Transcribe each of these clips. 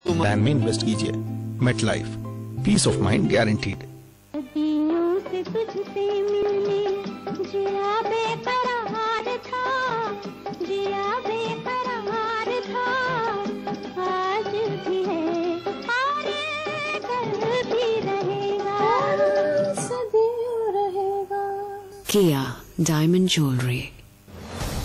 Plan में invest कीजिए। MetLife, peace of mind guaranteed. से तुझसे मिलने जिया बेकरार था, जिया बेकरार था, आज भी है और कल भी रहेगा, सदैव रहेगा। Kia Diamond Jewelry.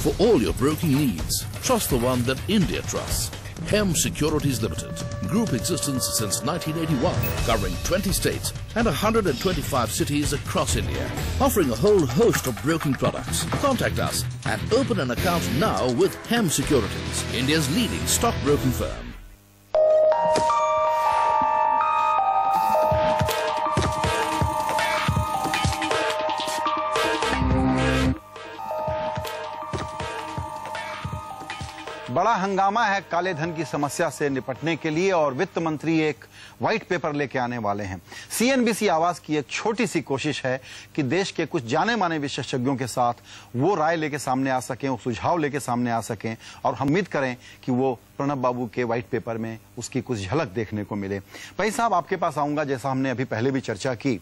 For all your broking needs, trust the one that India trusts. Hem Securities Limited. Group existence since 1981, covering 20 states and 125 cities across India, offering a whole host of broking products. Contact us and open an account now with Hem Securities, India's leading stock broking firm. बड़ा हंगामा है काले धन की समस्या से निपटने के लिए और वित्त मंत्री एक व्हाइट पेपर लेके आने वाले हैं। सीएनबीसी आवाज की एक छोटी सी कोशिश है कि देश के कुछ जाने माने विशेषज्ञों के साथ वो राय लेके सामने आ सकें, वो सुझाव लेके सामने आ सकें और हम उम्मीद करें कि वो प्रणब बाबू के व्हाइट पेपर में उसकी कुछ झलक देखने को मिले। भाई साहब, आपके पास आऊंगा। जैसा हमने अभी पहले भी चर्चा की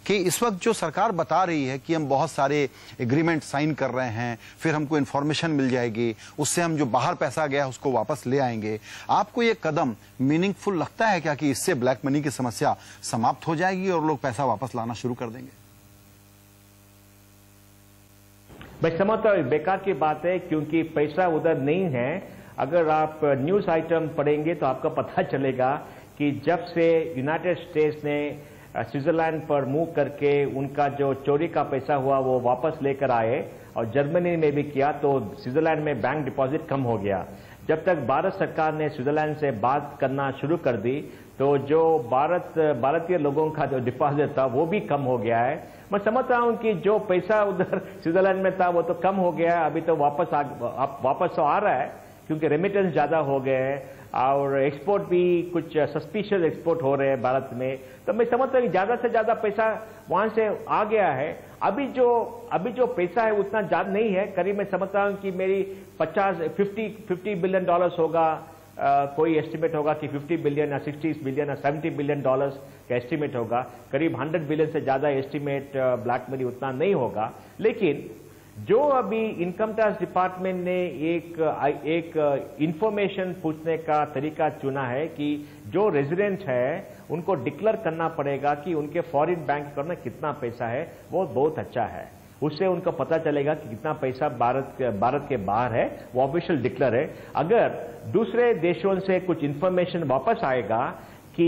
कि इस वक्त जो सरकार बता रही है कि हम बहुत सारे एग्रीमेंट साइन कर रहे हैं, फिर हमको इन्फॉर्मेशन मिल जाएगी, उससे हम जो बाहर पैसा गया उसको वापस ले आएंगे। आपको ये कदम मीनिंगफुल लगता है क्या कि इससे ब्लैक मनी की समस्या समाप्त हो जाएगी और लोग पैसा वापस लाना शुरू कर देंगे? मैं समझता हूँ बेकार की बात है, क्योंकि पैसा उधर नहीं है। अगर आप न्यूज आइटम पढ़ेंगे तो आपको पता चलेगा कि जब से यूनाइटेड स्टेट्स ने स्विट्जरलैंड पर मूव करके उनका जो चोरी का पैसा हुआ वो वापस लेकर आए और जर्मनी में भी किया, तो स्विट्जरलैंड में बैंक डिपॉजिट कम हो गया। जब तक भारत सरकार ने स्विट्जरलैंड से बात करना शुरू कर दी तो जो भारतीय लोगों का जो डिपॉजिट था वो भी कम हो गया है। मैं समझता हूं कि जो पैसा उधर स्विट्जरलैंड में था वो तो कम हो गया है, अभी तो वापस तो आ रहा है क्योंकि रेमिटेंस ज्यादा हो गए हैं और एक्सपोर्ट भी कुछ सस्पिशियस एक्सपोर्ट हो रहे हैं भारत में। तो मैं समझता हूं कि ज्यादा से ज्यादा पैसा वहां से आ गया है। अभी जो पैसा है उतना ज्यादा नहीं है। करीब मैं समझता हूं कि मेरी 50 बिलियन डॉलर्स होगा। कोई एस्टिमेट होगा कि 50 बिलियन या 60 बिलियन या 70 बिलियन डॉलर्स का एस्टिमेट होगा। करीब 100 बिलियन से ज्यादा एस्टिमेट ब्लैक मनी उतना नहीं होगा। लेकिन जो अभी इनकम टैक्स डिपार्टमेंट ने एक इंफॉर्मेशन पूछने का तरीका चुना है कि जो रेजिडेंट है उनको डिक्लेयर करना पड़ेगा कि उनके फॉरेन बैंक अकाउंट में कितना पैसा है, वो बहुत अच्छा है। उससे उनको पता चलेगा कि कितना पैसा भारत के बाहर है, वो ऑफिशियल डिक्लेयर है। अगर दूसरे देशों से कुछ इंफॉर्मेशन वापस आएगा कि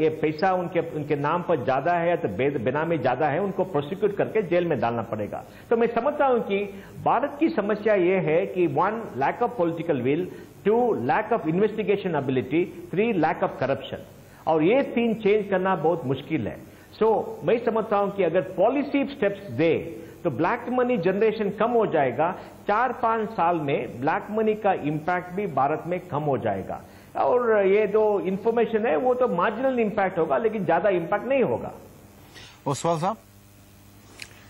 ये पैसा उनके नाम पर ज्यादा है या तो बेनामी ज्यादा है, उनको प्रोसिक्यूट करके जेल में डालना पड़ेगा। तो मैं समझता हूं कि भारत की समस्या ये है कि 1 lack of political will, 2 lack of investigation ability, 3 lack of corruption, और ये 3 चेंज करना बहुत मुश्किल है। सो मैं समझता हूं कि अगर पॉलिसी स्टेप्स दे तो ब्लैक मनी जनरेशन कम हो जाएगा। 4-5 साल में ब्लैक मनी का इंपैक्ट भी भारत में कम हो जाएगा और ये जो इंफॉर्मेशन है वो तो मार्जिनल इंपैक्ट होगा, लेकिन ज्यादा इंपैक्ट नहीं होगा। ओसवाल साहब,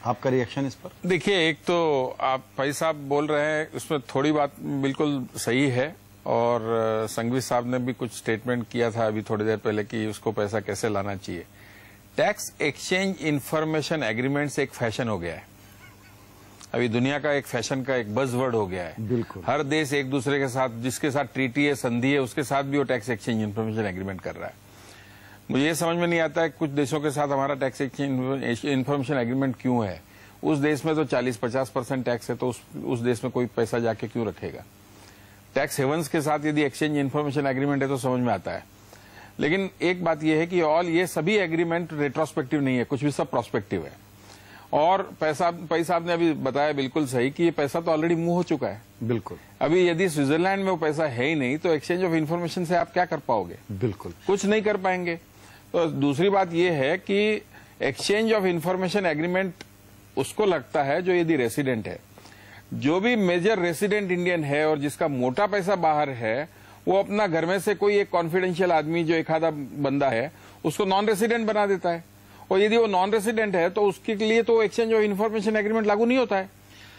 आपका रिएक्शन इस पर? देखिए, एक तो आप भाई साहब बोल रहे हैं उसमें थोड़ी बात बिल्कुल सही है और संघवी साहब ने भी कुछ स्टेटमेंट किया था अभी थोड़ी देर पहले कि उसको पैसा कैसे लाना चाहिए। टैक्स एक्सचेंज इंफॉर्मेशन एग्रीमेंट एक फैशन हो गया है, अभी दुनिया का एक फैशन का एक बज़वर्ड हो गया है। बिल्कुल, हर हर देश एक दूसरे के साथ जिसके साथ ट्रीटी है, संधि है, उसके साथ भी वो टैक्स एक्सचेंज इंफॉर्मेशन एग्रीमेंट कर रहा है। मुझे ये समझ में नहीं आता है कुछ देशों के साथ हमारा टैक्स एक्सचेंज इंफॉर्मेशन एग्रीमेंट क्यों है। उस देश में तो 40-50% टैक्स है, तो उस देश में कोई पैसा जाके क्यों रखेगा। टैक्स हेवंस के साथ यदि एक्सचेंज इंफॉर्मेशन एग्रीमेंट है तो समझ में आता है। लेकिन एक बात यह है कि ये सभी एग्रीमेंट रेट्रोस्पेक्टिव नहीं है, कुछ भी सब प्रोस्पेक्टिव है। और भाई साहब ने अभी बताया बिल्कुल सही कि ये पैसा तो ऑलरेडी मूव हो चुका है। बिल्कुल, अभी यदि स्विट्जरलैंड में वो पैसा है ही नहीं तो एक्सचेंज ऑफ इन्फॉर्मेशन से आप क्या कर पाओगे? बिल्कुल कुछ नहीं कर पाएंगे। तो दूसरी बात यह है कि एक्सचेंज ऑफ इन्फॉर्मेशन एग्रीमेंट उसको लगता है जो यदि रेसिडेंट है, जो भी मेजर रेसिडेंट इंडियन है और जिसका मोटा पैसा बाहर है, वो अपना घर में से कोई एक कॉन्फिडेंशियल आदमी जो एक आधा बंदा है उसको नॉन रेसिडेंट बना देता है। और यदि वो नॉन रेसिडेंट है तो उसके लिए तो एक्सचेंज ऑफ इन्फॉर्मेशन एग्रीमेंट लागू नहीं होता है।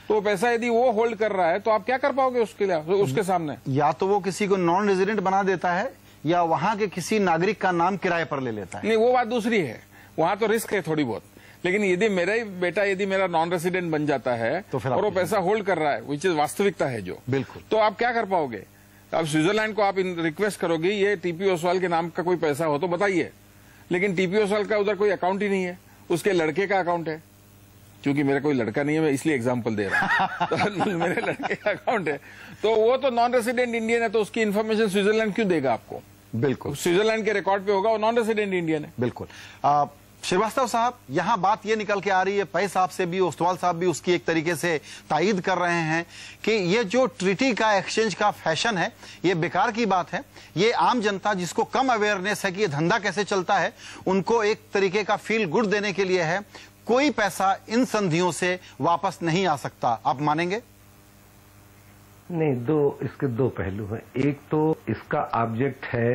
तो पैसा यदि वो होल्ड कर रहा है तो आप क्या कर पाओगे उसके लिए, उसके सामने? या तो वो किसी को नॉन रेजिडेंट बना देता है या वहां के किसी नागरिक का नाम किराए पर ले लेता है? नहीं, वो बात दूसरी है, वहां तो रिस्क है थोड़ी बहुत। लेकिन यदि मेरा ही बेटा यदि मेरा नॉन रेसिडेंट बन जाता है तो फिर और वो पैसा होल्ड कर रहा है, विच इज वास्तविकता है जो, बिल्कुल, तो आप क्या कर पाओगे? अब स्विट्जरलैंड को आप रिक्वेस्ट करोगे ये टीपी ओसवाल के नाम का कोई पैसा हो तो बताइए, लेकिन टीपी ओसवाल का उधर कोई अकाउंट ही नहीं है, उसके लड़के का अकाउंट है। क्योंकि मेरा कोई लड़का नहीं है, मैं इसलिए एग्जांपल दे रहा हूं। तो मेरे लड़के का अकाउंट है, तो वो तो नॉन रेसिडेंट इंडियन है, तो उसकी इन्फॉर्मेशन स्विट्जरलैंड क्यों देगा आपको? बिल्कुल, स्विट्जरलैंड के रिकॉर्ड पे होगा, वो नॉन रेसिडेंट इंडियन है। बिल्कुल। श्रीवास्तव साहब, यहां बात ये निकल के आ रही है, पै साहब से भी, ओस्तवाल साहब भी उसकी एक तरीके से तायीद कर रहे हैं कि ये जो ट्रीटी का एक्सचेंज का फैशन है ये बेकार की बात है। ये आम जनता जिसको कम अवेयरनेस है कि ये धंधा कैसे चलता है, उनको एक तरीके का फील गुड देने के लिए है। कोई पैसा इन संधियों से वापस नहीं आ सकता, आप मानेंगे? नहीं, इसके दो पहलू हैं। एक तो इसका ऑब्जेक्ट है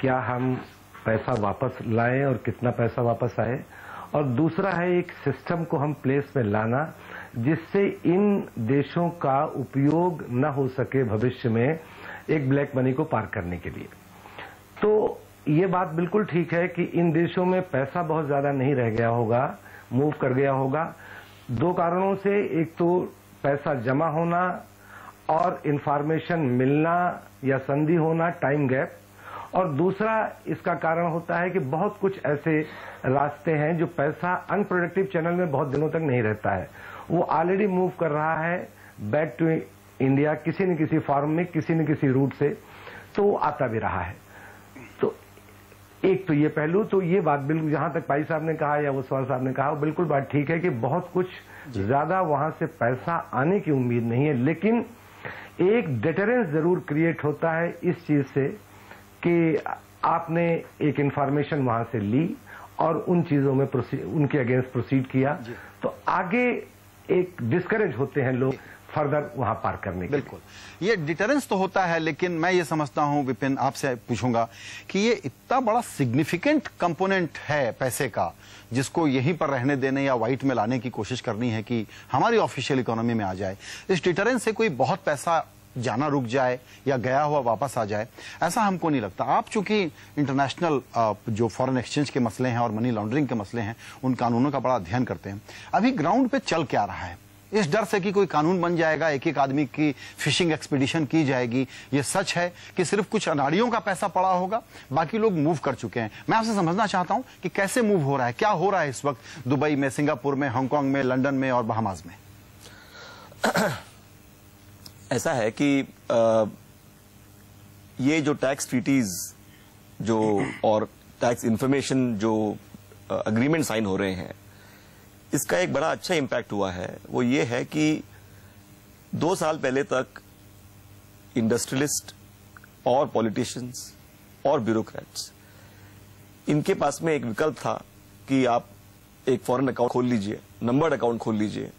क्या हम पैसा वापस लाएं और कितना पैसा वापस आए, और दूसरा है एक सिस्टम को हम प्लेस में लाना जिससे इन देशों का उपयोग न हो सके भविष्य में एक ब्लैक मनी को पार करने के लिए। तो ये बात बिल्कुल ठीक है कि इन देशों में पैसा बहुत ज्यादा नहीं रह गया होगा, मूव कर गया होगा। दो कारणों से, एक तो पैसा जमा होना और इंफॉर्मेशन मिलना या संधि होना, टाइम गैप, और दूसरा इसका कारण होता है कि बहुत कुछ ऐसे रास्ते हैं जो पैसा अनप्रोडक्टिव चैनल में बहुत दिनों तक नहीं रहता है, वो ऑलरेडी मूव कर रहा है बैक टू इंडिया किसी न किसी फॉर्म में, किसी न किसी रूट से, तो वो आता भी रहा है। तो एक तो ये पहलू, तो ये बात बिल्कुल जहां तक पाई साहब ने कहा या ओसवाल साहब ने कहा, वो बिल्कुल बात ठीक है कि बहुत कुछ ज्यादा वहां से पैसा आने की उम्मीद नहीं है, लेकिन एक डिटरेंस जरूर क्रिएट होता है इस चीज से कि आपने एक इंफॉर्मेशन वहां से ली और उन चीजों में उनके अगेंस्ट प्रोसीड किया, तो आगे एक डिस्करेज होते हैं लोग फर्दर वहां पार करने के। बिल्कुल, ये डिटरेंस तो होता है, लेकिन मैं ये समझता हूं, विपिन आपसे पूछूंगा कि ये इतना बड़ा सिग्निफिकेंट कंपोनेंट है पैसे का, जिसको यहीं पर रहने देने या व्हाइट में लाने की कोशिश करनी है कि हमारी ऑफिशियल इकोनॉमी में आ जाए। इस डिटरेंस से कोई बहुत पैसा जाना रुक जाए या गया हुआ वापस आ जाए, ऐसा हमको नहीं लगता। आप चूंकि इंटरनेशनल जो फॉरेन एक्सचेंज के मसले हैं और मनी लॉन्ड्रिंग के मसले हैं, उन कानूनों का बड़ा अध्ययन करते हैं। अभी ग्राउंड पे चल क्या रहा है? इस डर से कि कोई कानून बन जाएगा, एक एक आदमी की फिशिंग एक्सपीडिशन की जाएगी, ये सच है कि सिर्फ कुछ अनाड़ियों का पैसा पड़ा होगा, बाकी लोग मूव कर चुके हैं? मैं आपसे समझना चाहता हूं कि कैसे मूव हो रहा है, क्या हो रहा है इस वक्त दुबई में, सिंगापुर में, हांगकांग में, लंदन में और बहामास में? ऐसा है कि ये जो टैक्स ट्रीटीज जो और टैक्स इंफॉर्मेशन जो अग्रीमेंट साइन हो रहे हैं, इसका एक बड़ा अच्छा इम्पैक्ट हुआ है। वो ये है कि 2 साल पहले तक इंडस्ट्रियलिस्ट और पॉलिटिशियंस और ब्यूरोक्रेट्स, इनके पास में एक विकल्प था कि आप एक फॉरेन अकाउंट खोल लीजिए, नंबर्ड अकाउंट खोल लीजिए,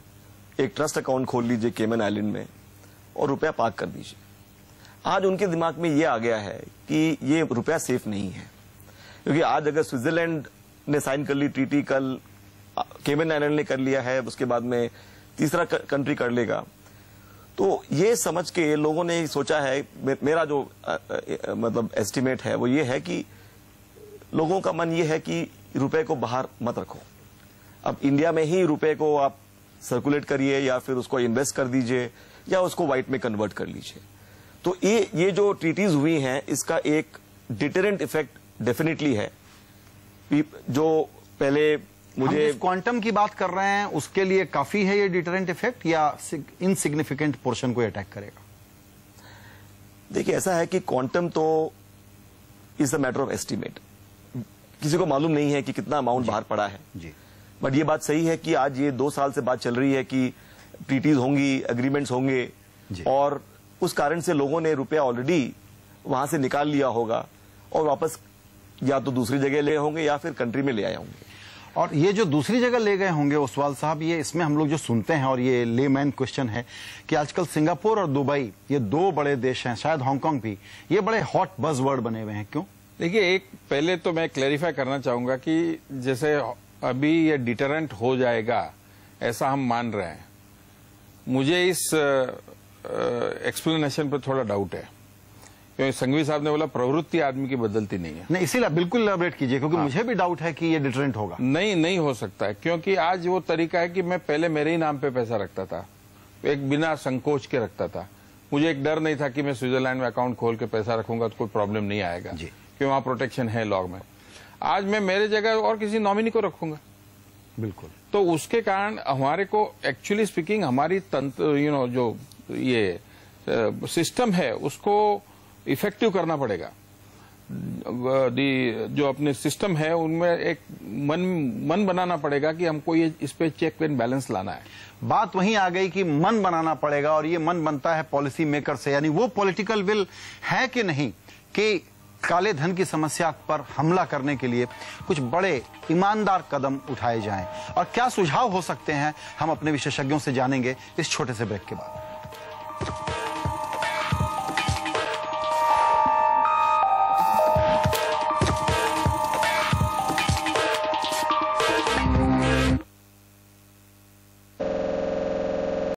एक ट्रस्ट अकाउंट खोल लीजिए केमन आइलैंड में और रुपया पार्क कर दीजिए। आज उनके दिमाग में ये आ गया है कि ये रुपया सेफ नहीं है, क्योंकि आज अगर स्विट्जरलैंड ने साइन कर ली ट्रीटी, कल केमन आइलैंड ने कर लिया है, उसके बाद में तीसरा कंट्री कर लेगा, तो ये समझ के लोगों ने सोचा है, मेरा जो मतलब एस्टिमेट है वो ये है कि लोगों का मन ये है कि रुपए को बाहर मत रखो, अब इंडिया में ही रुपए को आप सर्कुलेट करिए या फिर उसको इन्वेस्ट कर दीजिए या उसको व्हाइट में कन्वर्ट कर लीजिए। तो ये जो ट्रीटीज हुई हैं, इसका एक डिटरेंट इफेक्ट डेफिनेटली है। जो पहले मुझे हम क्वांटम की बात कर रहे हैं, उसके लिए काफी है ये डिटरेंट इफेक्ट, या इनसिग्निफिकेंट पोर्शन को अटैक करेगा? देखिए, ऐसा है कि क्वांटम तो is a matter of estimate, किसी को मालूम नहीं है कि कितना अमाउंट बाहर पड़ा है जी। बट ये बात सही है कि आज ये 2 साल से बात चल रही है कि ट्रीटीज होंगी, एग्रीमेंट्स होंगे, और उस कारण से लोगों ने रुपया ऑलरेडी वहां से निकाल लिया होगा और वापस या तो दूसरी जगह ले होंगे या फिर कंट्री में ले आए होंगे। और ये जो दूसरी जगह ले गए होंगे ओसवाल साहब, ये इसमें हम लोग जो सुनते हैं, और ये लेमैन क्वेश्चन है कि आजकल सिंगापुर और दुबई, ये 2 बड़े देश हैं, शायद हांगकांग भी, ये बड़े हॉट बज़वर्ड बने हुए हैं, क्यों? देखिए, एक पहले तो मैं क्लैरिफाई करना चाहूंगा कि जैसे अभी ये डिटरेंट हो जाएगा ऐसा हम मान रहे हैं, मुझे इस एक्सप्लेनेशन पर थोड़ा डाउट है। क्योंकि संघवी साहब ने बोला प्रवृत्ति आदमी की बदलती नहीं है। नहीं, इसीलिए बिल्कुल एलैबोरेट कीजिए, क्योंकि मुझे भी डाउट है कि ये डिटरेंट होगा। नहीं हो सकता है, क्योंकि आज वो तरीका है कि मैं पहले मेरे ही नाम पे पैसा रखता था, एक बिना संकोच के रखता था। मुझे एक डर नहीं था कि मैं स्विट्जरलैंड में अकाउंट खोल के पैसा रखूंगा तो कोई प्रॉब्लम नहीं आएगा, क्योंकि वहां प्रोटेक्शन है लॉ में। आज मैं मेरे जगह और किसी नॉमिनी को रखूंगा, बिल्कुल। तो उसके कारण हमारे को एक्चुअली स्पीकिंग हमारी तंत्र जो ये सिस्टम है उसको इफेक्टिव करना पड़ेगा। जो अपने सिस्टम है उनमें एक मन बनाना पड़ेगा कि हमको ये इस पे चेक एंड बैलेंस लाना है। बात वहीं आ गई कि मन बनाना पड़ेगा, और ये मन बनता है पॉलिसी मेकर से, यानी वो पॉलिटिकल विल है कि नहीं कि काले धन की समस्या पर हमला करने के लिए कुछ बड़े ईमानदार कदम उठाए जाएं। और क्या सुझाव हो सकते हैं, हम अपने विशेषज्ञों से जानेंगे इस छोटे से ब्रेक के बाद।